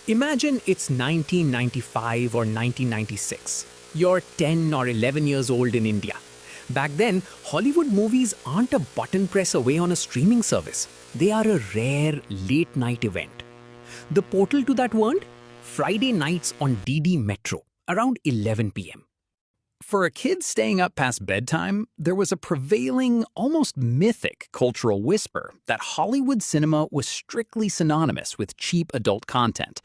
Imagine it's 1995 or 1996. You're 10 or 11 years old in India. Back then, Hollywood movies aren't a button press away on a streaming service. They are a rare late night event. The portal to that world? Friday nights on DD Metro, around 11 p.m. For a kid staying up past bedtime, there was a prevailing, almost mythic cultural whisper that Hollywood cinema was strictly synonymous with cheap adult content.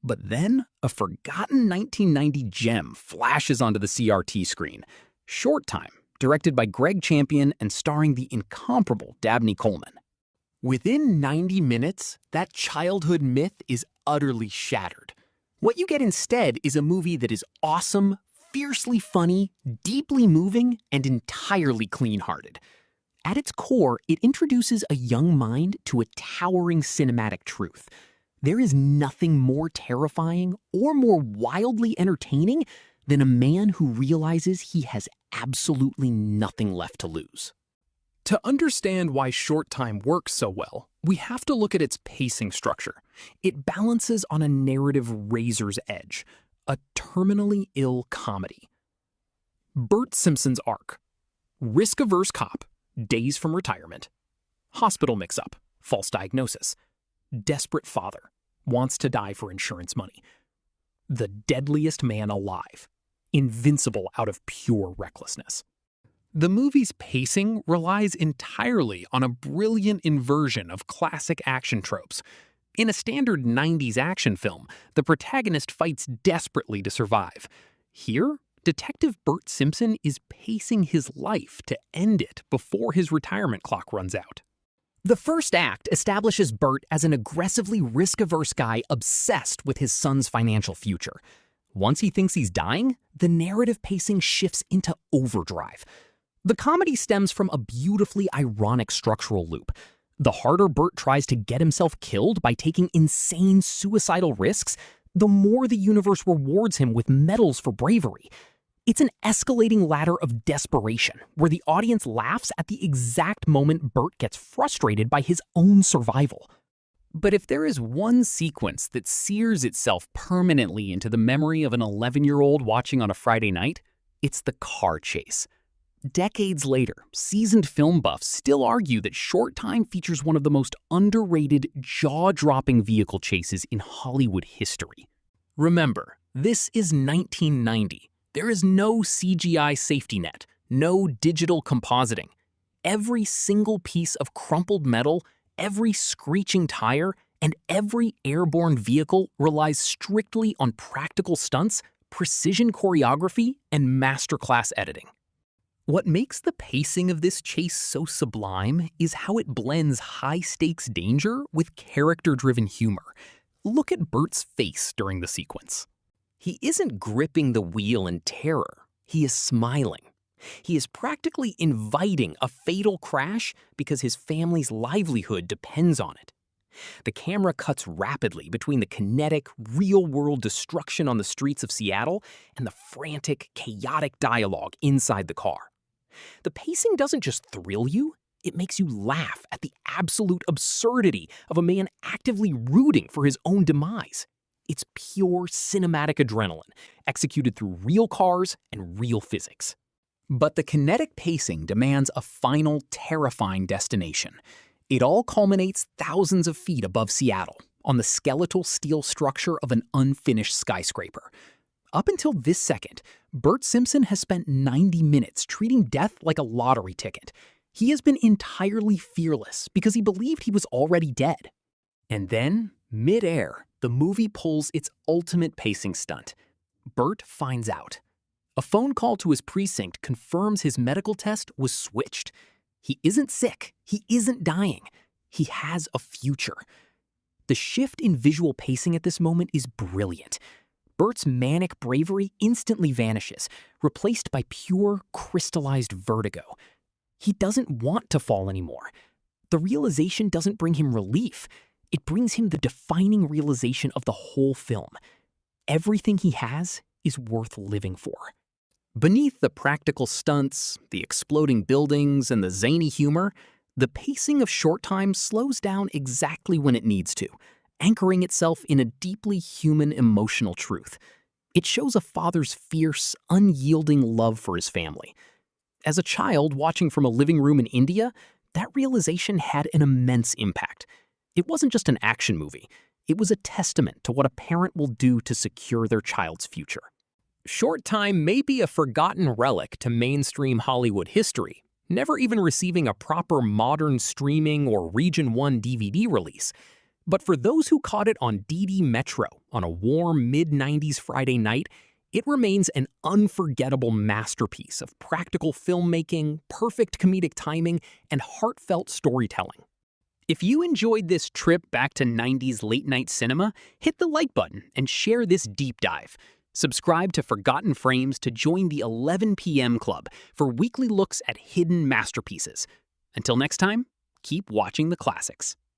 But then, a forgotten 1990 gem flashes onto the CRT screen. Short Time, directed by Gregg Champion and starring the incomparable Dabney Coleman. Within 90 minutes, that childhood myth is utterly shattered. What you get instead is a movie that is awesome, fiercely funny, deeply moving, and entirely clean-hearted. At its core, it introduces a young mind to a towering cinematic truth. There is nothing more terrifying or more wildly entertaining than a man who realizes he has absolutely nothing left to lose. To understand why Short Time works so well, we have to look at its pacing structure. It balances on a narrative razor's edge, a terminally ill comedy. Bert Simpson's arc: risk-averse cop, days from retirement, hospital mix-up, false diagnosis, desperate father, wants to die for insurance money, the deadliest man alive, invincible out of pure recklessness. The movie's pacing relies entirely on a brilliant inversion of classic action tropes. In a standard 90s action film, the protagonist fights desperately to survive. Here, Detective Bert Simpson is pacing his life to end it before his retirement clock runs out. The first act establishes Bert as an aggressively risk-averse guy obsessed with his son's financial future. Once he thinks he's dying, the narrative pacing shifts into overdrive. The comedy stems from a beautifully ironic structural loop. The harder Bert tries to get himself killed by taking insane suicidal risks, the more the universe rewards him with medals for bravery. It's an escalating ladder of desperation, where the audience laughs at the exact moment Bert gets frustrated by his own survival. But if there is one sequence that sears itself permanently into the memory of an 11-year-old watching on a Friday night, it's the car chase. Decades later, seasoned film buffs still argue that Short Time features one of the most underrated, jaw-dropping vehicle chases in Hollywood history. Remember, this is 1990. There is no CGI safety net, no digital compositing. Every single piece of crumpled metal, every screeching tire, and every airborne vehicle relies strictly on practical stunts, precision choreography, and masterclass editing. What makes the pacing of this chase so sublime is how it blends high-stakes danger with character-driven humor. Look at Bert's face during the sequence. He isn't gripping the wheel in terror. He is smiling. He is practically inviting a fatal crash because his family's livelihood depends on it. The camera cuts rapidly between the kinetic, real-world destruction on the streets of Seattle and the frantic, chaotic dialogue inside the car. The pacing doesn't just thrill you, it makes you laugh at the absolute absurdity of a man actively rooting for his own demise. It's pure cinematic adrenaline, executed through real cars and real physics. But the kinetic pacing demands a final, terrifying destination. It all culminates thousands of feet above Seattle, on the skeletal steel structure of an unfinished skyscraper. Up until this second, Bert Simpson has spent 90 minutes treating death like a lottery ticket. He has been entirely fearless because he believed he was already dead. And then, mid-air, the movie pulls its ultimate pacing stunt. Bert finds out. A phone call to his precinct confirms his medical test was switched. He isn't sick. He isn't dying. He has a future. The shift in visual pacing at this moment is brilliant. Bert's manic bravery instantly vanishes, replaced by pure, crystallized vertigo. He doesn't want to fall anymore. The realization doesn't bring him relief. It brings him the defining realization of the whole film. Everything he has is worth living for. Beneath the practical stunts, the exploding buildings, and the zany humor, the pacing of Short Time slows down exactly when it needs to, anchoring itself in a deeply human emotional truth. It shows a father's fierce, unyielding love for his family. As a child watching from a living room in India, that realization had an immense impact. It wasn't just an action movie. It was a testament to what a parent will do to secure their child's future. Short Time may be a forgotten relic to mainstream Hollywood history, never even receiving a proper modern streaming or Region 1 DVD release. But for those who caught it on DD Metro on a warm mid-90s Friday night, it remains an unforgettable masterpiece of practical filmmaking, perfect comedic timing, and heartfelt storytelling. If you enjoyed this trip back to 90s late-night cinema, hit the like button and share this deep dive. Subscribe to Forgotten Frames to join the 11 p.m. club for weekly looks at hidden masterpieces. Until next time, keep watching the classics.